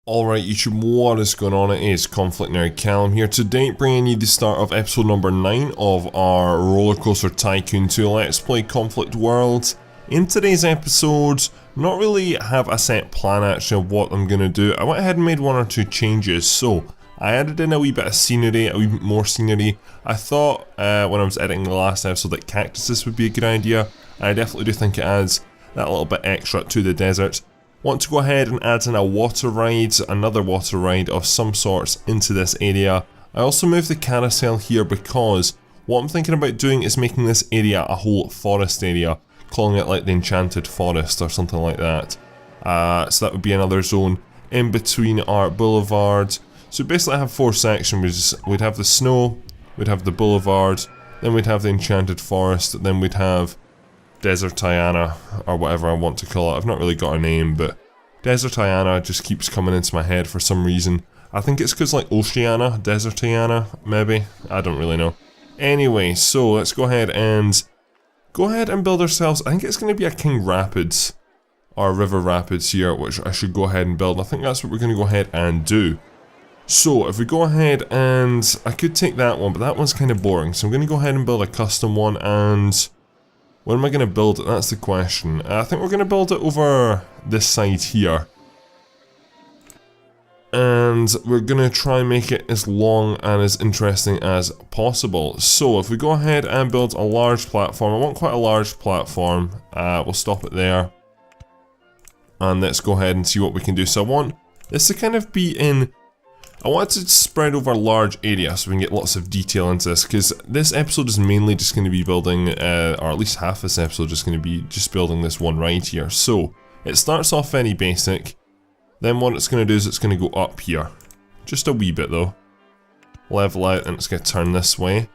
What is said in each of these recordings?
Alright YouTube, what is going on? It is ConflctNerd Callum here today, bringing you the start of episode number 9 of our Rollercoaster Tycoon 2 Let's Play Conflict World. In today's episode, not really have a set plan actually of what I'm going to do. I went ahead and made one or two changes. So I added in a wee bit of scenery, a wee bit more scenery. I thought when I was editing the last episode that cactuses would be a good idea. I definitely do think it adds that little bit extra to the desert. Want to go ahead and add in a water ride, another water ride of some sorts into this area. I also moved the carousel here because what I'm thinking about doing is making this area a whole forest area, calling it like the Enchanted Forest or something like that. So that would be another zone in between our boulevard. So basically I have 4 sections. We'd have the snow, we'd have the boulevard, then we'd have the Enchanted Forest, then we'd have Desertiania, or whatever I want to call it. I've not really got a name, but Desertiania just keeps coming into my head for some reason. I think it's because like Oceania, Desertiania, maybe? I don't really know. Anyway, so let's go ahead and build ourselves. I think it's going to be a King Rapids, or River Rapids here, which I should go ahead and build. I think that's what we're going to go ahead and do. So if we go ahead and, I could take that one, but that one's kind of boring. So I'm going to go ahead and build a custom one, and when am I going to build it? That's the question. I think we're going to build it over this side here. And we're going to try and make it as long and as interesting as possible. So if we go ahead and build a large platform, I want quite a large platform. We'll stop it there. And let's go ahead and see what we can do. So I want this to kind of be in... I want it to spread over a large area so we can get lots of detail into this, because this episode is mainly just going to be building, or at least half this episode is going to be just building this one ride here. So it starts off very basic, then what it's going to do is it's going to go up here, just a wee bit though, level out, and it's going to turn this way.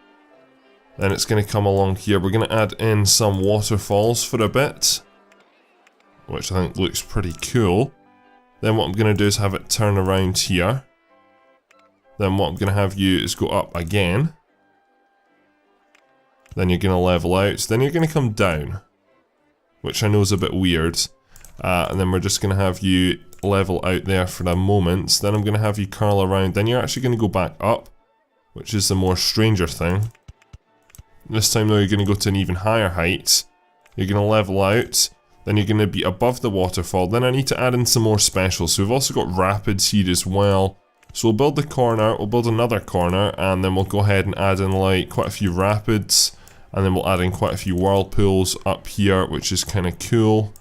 Then it's going to come along here. We're going to add in some waterfalls for a bit, which I think looks pretty cool. Then what I'm going to do is have it turn around here. Then what I'm going to have you is go up again. Then you're going to level out. Then you're going to come down, which I know is a bit weird. And then we're just going to have you level out there for a moment. Then I'm going to have you curl around. Then you're actually going to go back up, which is the more stranger thing. This time though you're going to go to an even higher height. You're going to level out. Then you're going to be above the waterfall. Then I need to add in some more specials. So we've also got rapids here as well. So we'll build the corner, we'll build another corner, and then we'll go ahead and add in like quite a few rapids, and then we'll add in quite a few whirlpools up here, which is kind of cool.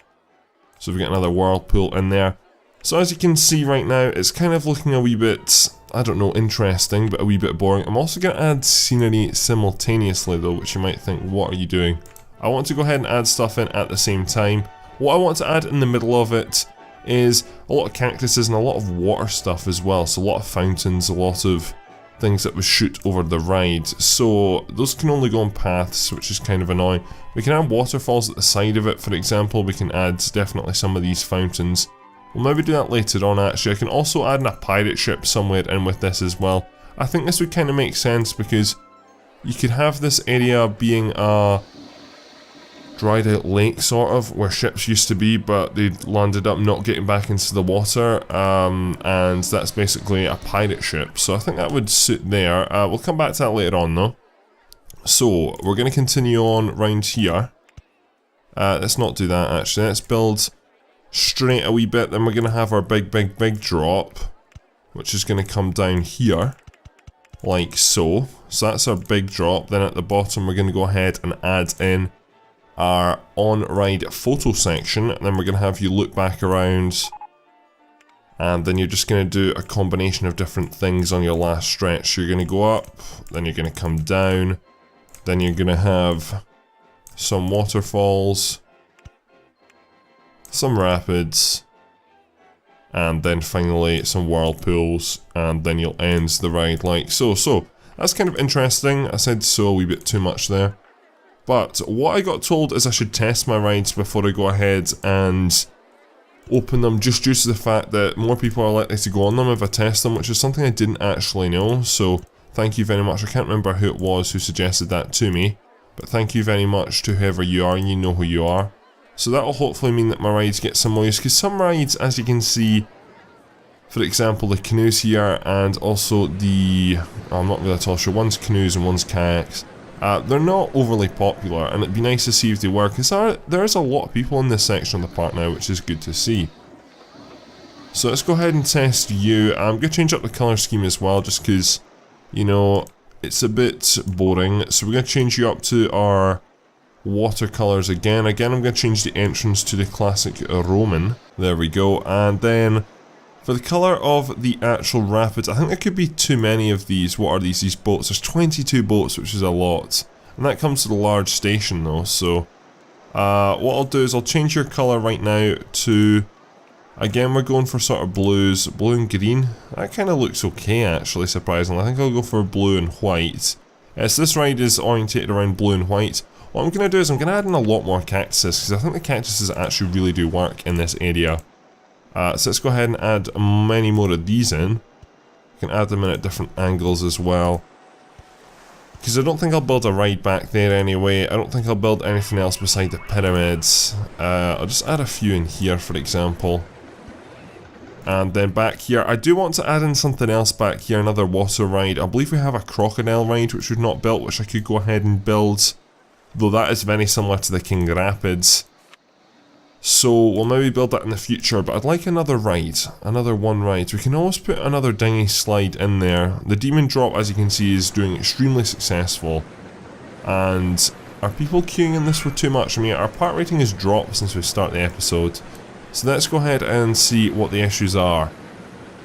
So we get another whirlpool in there. So as you can see right now, it's kind of looking a wee bit, I don't know, interesting, but a wee bit boring. I'm also going to add scenery simultaneously though, which you might think, what are you doing? I want to go ahead and add stuff in at the same time. What I want to add in the middle of it is a lot of cactuses and a lot of water stuff as well, so a lot of fountains, a lot of things that would shoot over the ride. So those can only go on paths, which is kind of annoying. We can add waterfalls at the side of it, for example. We can add definitely some of these fountains. We'll maybe do that later on actually. I can also add in a pirate ship somewhere in with this as well. I think this would kind of make sense because you could have this area being a dried out lake sort of, where ships used to be, but they landed up not getting back into the water, and that's basically a pirate ship, so I think that would suit there. We'll come back to that later on though. So we're going to continue on round here. Let's not do that actually, let's build straight a wee bit, then we're going to have our big drop, which is going to come down here, like so. So that's our big drop. Then at the bottom we're going to go ahead and add in our on-ride photo section, and then we're going to have you look back around, and then you're just going to do a combination of different things on your last stretch. So you're going to go up, then you're going to come down, then you're going to have some waterfalls, some rapids, and then finally some whirlpools, and then you'll end the ride like so. So that's kind of interesting. I said so a wee bit too much there. But what I got told is I should test my rides before I go ahead and open them, just due to the fact that more people are likely to go on them if I test them, which is something I didn't actually know. So thank you very much. I can't remember who it was who suggested that to me, but thank you very much to whoever you are, and you know who you are. So that will hopefully mean that my rides get some more use, because some rides, as you can see, For example, the canoes here, and also the... I'm not really at all sure, one's canoes and one's kayaks. They're not overly popular, and it'd be nice to see if they were, because there is a lot of people in this section of the park now, which is good to see. So let's go ahead and test you. I'm going to change up the colour scheme as well, just because, you know, it's a bit boring. So we're going to change you up to our watercolours again. Again, I'm going to change the entrance to the classic Roman. There we go. And then for the colour of the actual rapids, I think there could be too many of these. What are these? These boats. There's 22 boats, which is a lot. And that comes to the large station though. So what I'll do is I'll change your colour right now to... Again, we're going for sort of blues, blue and green. That kind of looks okay actually, surprisingly. I think I'll go for blue and white. So this ride is orientated around blue and white. What I'm going to do is I'm going to add in a lot more cactuses, because I think the cactuses actually really do work in this area. So let's go ahead and add many more of these in. You can add them in at different angles as well. Because I don't think I'll build a ride back there anyway. I don't think I'll build anything else beside the pyramids. I'll just add a few in here, for example. And then back here, I do want to add in something else back here, another water ride. I believe we have a crocodile ride which we've not built, which I could go ahead and build. Though that is very similar to the King Rapids. So we'll maybe build that in the future, but I'd like another ride, another one ride. We can always put another dinghy slide in there. The Demon Drop, as you can see, is doing extremely successful. And are people queuing in this for too much? I mean, our part rating has dropped since we started the episode. So let's go ahead and see what the issues are.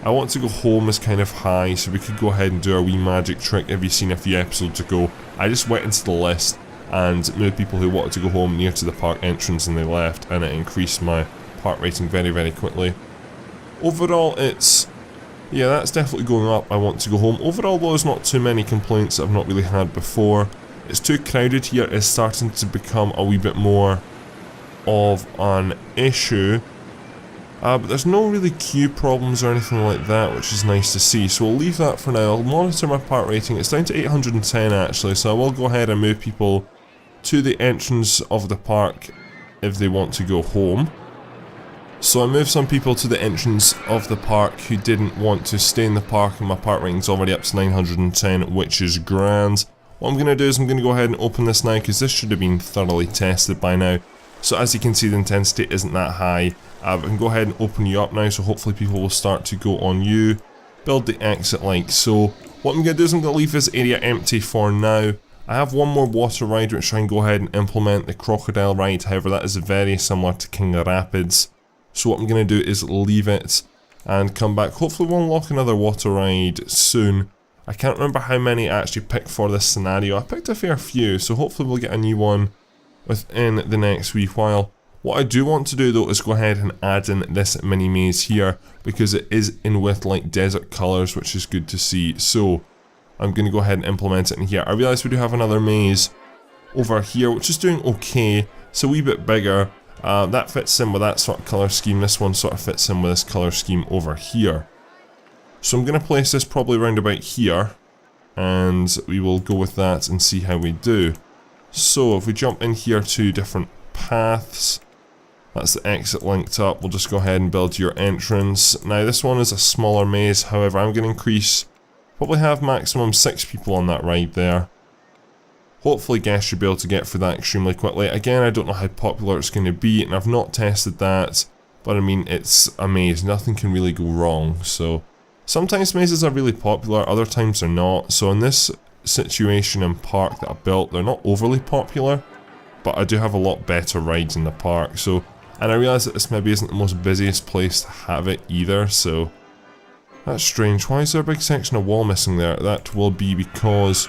I want to go home is kind of high, so we could go ahead and do our wee magic trick. If you've seen a few episodes ago, I just went into the list and moved people who wanted to go home near to the park entrance and they left, and it increased my part rating very, very quickly. Overall, it's... yeah, that's definitely going up. I want to go home. Overall, though, there's not too many complaints that I've not really had before. It's too crowded here. It's starting to become a wee bit more of an issue. But there's no really queue problems or anything like that, which is nice to see. So we'll leave that for now. I'll monitor my part rating. It's down to 810 actually, so I will go ahead and move people to the entrance of the park if they want to go home. So I moved some people to the entrance of the park who didn't want to stay in the park, and my part rating's already up to 910, which is grand. What I'm going to do is I'm going to go ahead and open this now, because this should have been thoroughly tested by now. So as you can see, the intensity isn't that high. But I can go ahead and open you up now, so hopefully people will start to go on you. Build the exit like so. What I'm going to do is I'm going to leave this area empty for now. I have one more water ride which I can go ahead and implement, the crocodile ride. However, that is very similar to King Rapids. So what I'm going to do is leave it and come back. Hopefully we'll unlock another water ride soon. I can't remember how many I actually picked for this scenario. I picked a fair few, so hopefully we'll get a new one within the next wee while. What I do want to do though is go ahead and add in this mini maze here, because it is in with like desert colours, which is good to see. So I'm going to go ahead and implement it in here. I realise we do have another maze over here which is doing okay. It's a wee bit bigger. That fits in with that sort of colour scheme. This one sort of fits in with this colour scheme over here. So I'm going to place this probably around about here, and we will go with that and see how we do. So if we jump in here to different paths, that's the exit linked up. We'll just go ahead and build your entrance. Now this one is a smaller maze, however I'm going to increase, probably have maximum 6 people on that ride there. Hopefully guests should be able to get through that extremely quickly. Again, I don't know how popular it's going to be, and I've not tested that, but I mean, it's a maze, nothing can really go wrong. So sometimes mazes are really popular, other times they're not. So in this situation and park that I built, they're not overly popular, but I do have a lot better rides in the park. So, and I realise that this maybe isn't the most busiest place to have it either, so that's strange. Why is there a big section of wall missing there? That will be because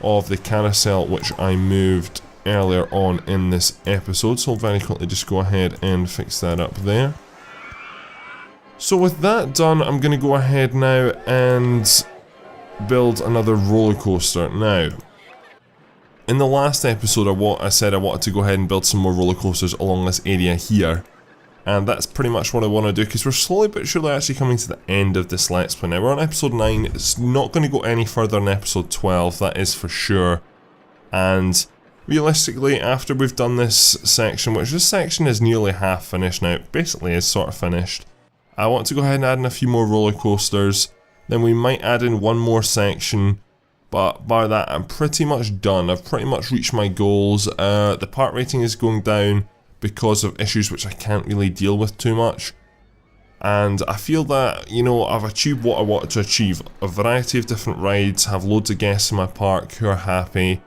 of the carousel which I moved earlier on in this episode, so I'll very quickly just go ahead and fix that up there. So with that done, I'm going to go ahead now and build another roller coaster. Now, in the last episode I said I wanted to go ahead and build some more roller coasters along this area here, and that's pretty much what I want to do, because we're slowly but surely actually coming to the end of this Let's Play. Now we're on episode 9, it's not going to go any further in episode 12, that is for sure, and realistically after we've done this section, which this section is nearly half finished now, it basically is sort of finished, I want to go ahead and add in a few more roller coasters. Then we might add in one more section. But by that, I'm pretty much done. I've pretty much reached my goals. The part rating is going down because of issues which I can't really deal with too much. And I feel that, you know, I've achieved what I wanted to achieve. A variety of different rides, have loads of guests in my park who are happy.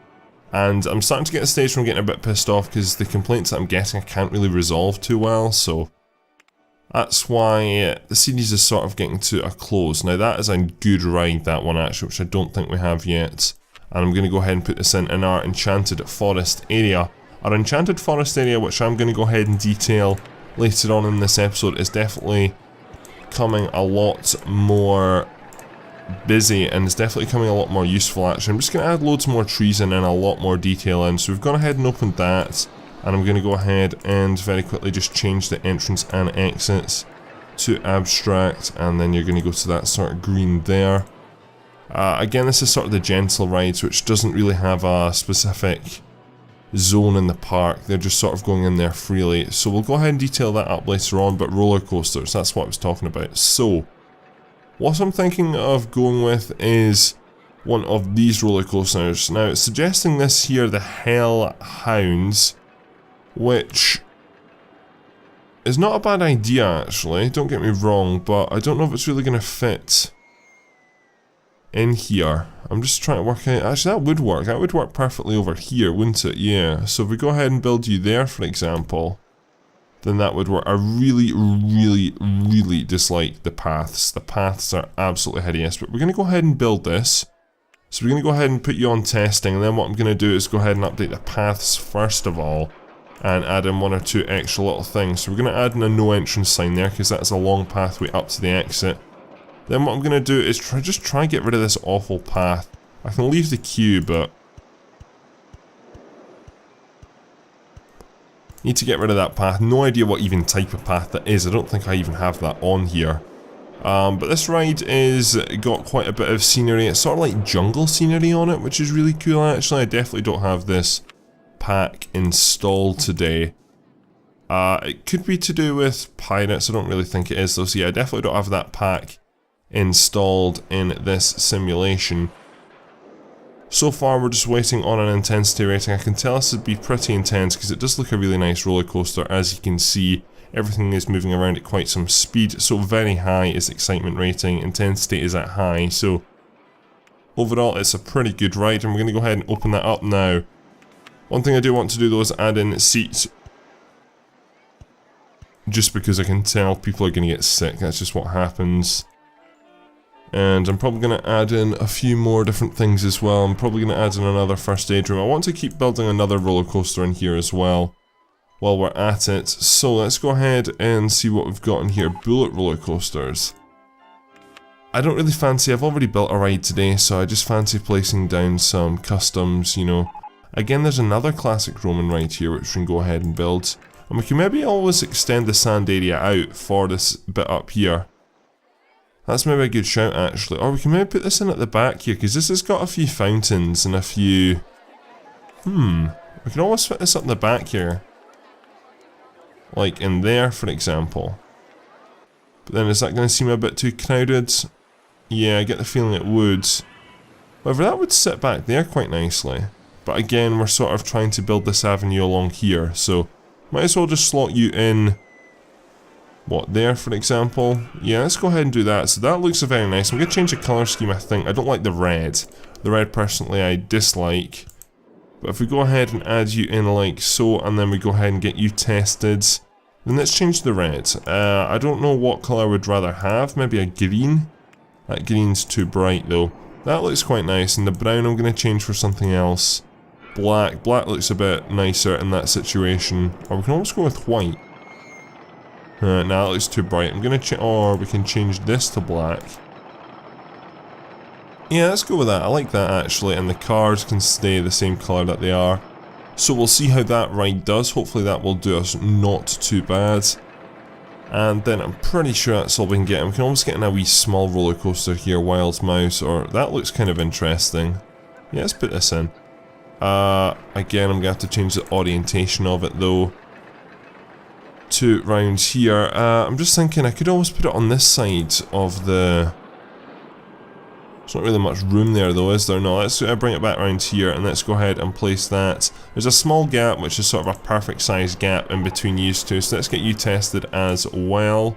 And I'm starting to get to the stage where I'm getting a bit pissed off because the complaints that I'm getting I can't really resolve too well, so that's why the series is sort of getting to a close. Now that is a good ride, that one actually, which I don't think we have yet. And I'm going to go ahead and put this in our Enchanted Forest area. Our Enchanted Forest area, which I'm going to go ahead and detail later on in this episode, is definitely coming a lot more busy and is definitely coming a lot more useful actually. I'm just going to add loads more trees in and a lot more detail in. So we've gone ahead and opened that. And I'm going to go ahead and very quickly just change the entrance and exits to abstract, and then you're going to go to that sort of green there. Again, this is sort of the gentle rides, which doesn't really have a specific zone in the park. They're just sort of going in there freely. So we'll go ahead and detail that up later on, but roller coasters, that's what I was talking about. So what I'm thinking of going with is one of these roller coasters. Now it's suggesting this here, the Hell Hounds, which is not a bad idea actually, don't get me wrong, but I don't know if it's really going to fit in here. I'm just trying to work out, actually that would work perfectly over here, wouldn't it? Yeah, so if we go ahead and build you there for example, then that would work. I really dislike the paths. The paths are absolutely hideous, but we're going to go ahead and build this. So we're going to go ahead and put you on testing, and then what I'm going to do is go ahead and update the paths first of all, and add in one or two extra little things. So we're going to add in a no entrance sign there, because that's a long pathway up to the exit. Then what I'm going to do is just try and get rid of this awful path. I can leave the queue, but need to get rid of that path. No idea what even type of path that is. I don't think I even have that on here. But this ride is got quite a bit of scenery. It's sort of like jungle scenery on it, which is really cool actually. I definitely don't have this pack installed today. It could be to do with pirates. I don't really think it is though. So yeah, I definitely don't have that pack installed in this simulation. So far we're just waiting on an intensity rating. I can tell this would be pretty intense because it does look a really nice roller coaster. As you can see, everything is moving around at quite some speed. So very high is excitement rating, intensity is at high. So overall it's a pretty good ride, and we're going to go ahead and open that up now. One thing I do want to do though is add in seats, just because I can tell people are going to get sick. That's just what happens. And I'm probably going to add in a few more different things as well. I'm probably going to add in another first aid room. I want to keep building another roller coaster in here as well while we're at it. So let's go ahead and see what we've got in here. Bullet roller coasters. I don't really fancy, I've already built a ride today, so I just fancy placing down some customs, you know. Again, there's another classic Roman ride here which we can go ahead and build. And we can maybe always extend the sand area out for this bit up here. That's maybe a good shout actually. Or we can maybe put this in at the back here, because this has got a few fountains and a few... we can always fit this up in the back here. Like in there, for example. But then is that going to seem a bit too crowded? Yeah, I get the feeling it would. However, that would sit back there quite nicely. But again, we're sort of trying to build this avenue along here, so might as well just slot you in... What, there for example? Yeah, let's go ahead and do that. So that looks very nice. I'm going to change the colour scheme, I think. I don't like the red. The red, personally, I dislike. But if we go ahead and add you in like so, and then we go ahead and get you tested, then let's change the red. I don't know what colour I would rather have. Maybe a green? That green's too bright though. That looks quite nice, and the brown I'm going to change for something else. Black. Black looks a bit nicer in that situation. Or we can almost go with white. Nah, that looks too bright. I'm going to or we can change this to black. Yeah, let's go with that. I like that actually, and the cars can stay the same colour that they are. So we'll see how that ride does. Hopefully that will do us not too bad. And then I'm pretty sure that's all we can get. We can almost get in a wee small roller coaster here, Wild Mouse, or that looks kind of interesting. Yeah, let's put this in. Again, I'm going to have to change the orientation of it though. 2 round here. I'm just thinking I could always put it on this side of the... There's not really much room there though, is there? No, let's bring it back around here and let's go ahead and place that. There's a small gap which is sort of a perfect size gap in between these two, so let's get you tested as well.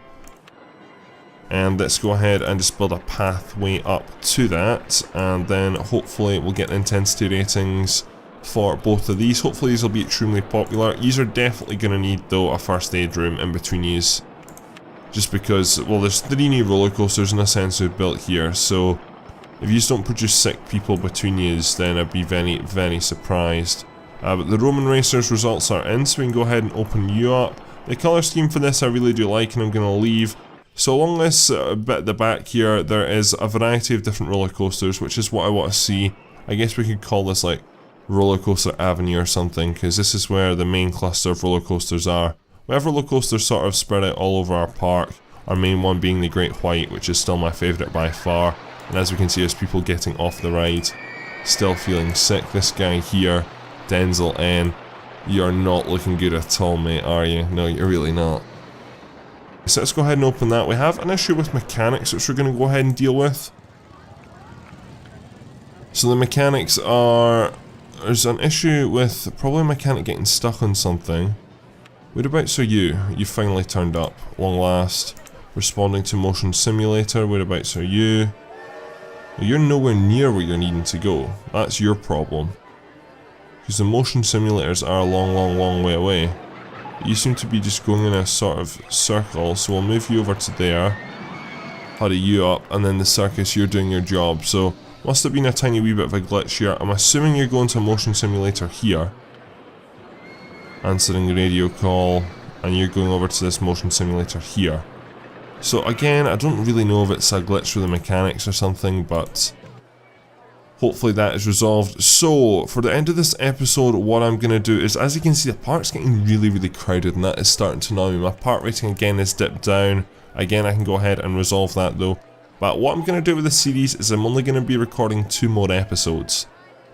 And let's go ahead and just build a pathway up to that, and then hopefully we'll get the intensity ratings for both of these. Hopefully these will be extremely popular. These are definitely going to need though a first aid room in between these, just because, well, there's 3 new roller coasters in a sense we've built here, so if you just don't produce sick people between yous, then I'd be very, very surprised. But the Roman Racers results are in, so we can go ahead and open you up. The colour scheme for this I really do like, and I'm going to leave. So along this bit at the back here, there is a variety of different roller coasters, which is what I want to see. I guess we could call this like Rollercoaster Avenue or something, because this is where the main cluster of roller coasters are. We have roller coasters sort of spread out all over our park, our main one being the Great White, which is still my favourite by far. And as we can see, there's people getting off the ride, still feeling sick. This guy here, Denzel N, you're not looking good at all, mate, are you? No, you're really not. So let's go ahead and open that. We have an issue with mechanics which we're going to go ahead and deal with. So the mechanics are... There's an issue with probably a mechanic getting stuck on something. Whereabouts are you? You finally turned up, long last. Responding to motion simulator, whereabouts are you? You're nowhere near where you're needing to go. That's your problem. Because the motion simulators are a long, long, long way away. You seem to be just going in a sort of circle, so we'll move you over to there. Hurry you up, and then the circus, you're doing your job. So, must have been a tiny wee bit of a glitch here. I'm assuming you're going to a motion simulator here. Answering the radio call, and you're going over to this motion simulator here. So again, I don't really know if it's a glitch with the mechanics or something, but hopefully that is resolved. So, for the end of this episode, what I'm going to do is, as you can see, the park's getting really, really crowded, and that is starting to annoy me. My park rating again is dipped down. Again, I can go ahead and resolve that though. But what I'm going to do with this series is I'm only going to be recording 2 more episodes,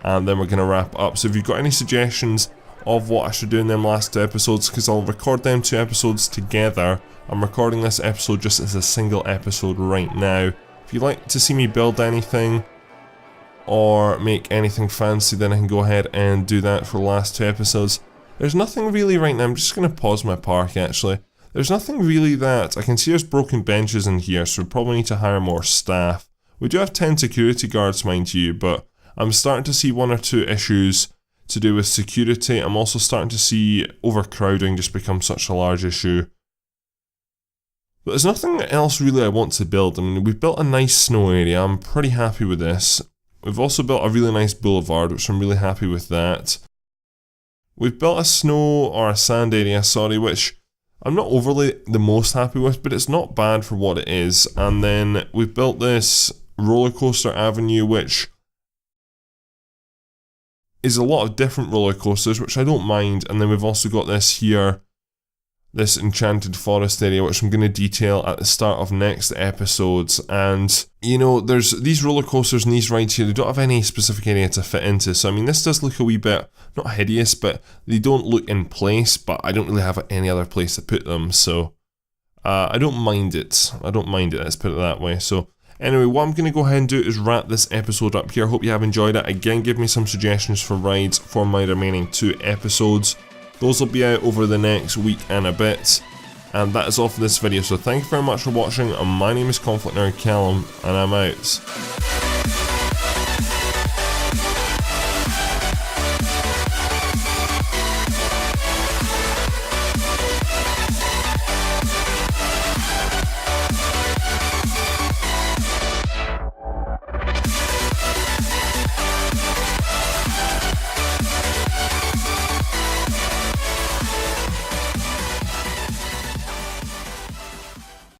and then we're going to wrap up. So if you've got any suggestions of what I should do in them last 2 episodes, because I'll record them 2 episodes together. I'm recording this episode just as a single episode right now. If you'd like to see me build anything or make anything fancy, then I can go ahead and do that for the last 2 episodes. There's nothing really right now. I'm just going to pause my park actually. There's nothing really that... I can see there's broken benches in here, so we probably need to hire more staff. We do have 10 security guards, mind you, but I'm starting to see 1 or 2 issues to do with security. I'm also starting to see overcrowding just become such a large issue. But there's nothing else really I want to build. I mean, we've built a nice snow area. I'm pretty happy with this. We've also built a really nice boulevard, which I'm really happy with that. We've built a snow, or a sand area, sorry, which I'm not overly the most happy with, but it's not bad for what it is. And then we've built this Rollercoaster Avenue, which is a lot of different roller coasters, which I don't mind. And then we've also got this here, this enchanted forest area, which I'm going to detail at the start of next episodes. And you know, there's these roller coasters and these rides here, they don't have any specific area to fit into. So I mean, this does look a wee bit, not hideous, but they don't look in place, but I don't really have any other place to put them. So I don't mind it. I don't mind it, let's put it that way. So anyway, what I'm going to go ahead and do is wrap this episode up here. Hope you have enjoyed it. Again, give me some suggestions for rides for my remaining 2 episodes. Those will be out over the next week and a bit. And that is all for this video, so thank you very much for watching. My name is ConflctNerd Callum, and I'm out.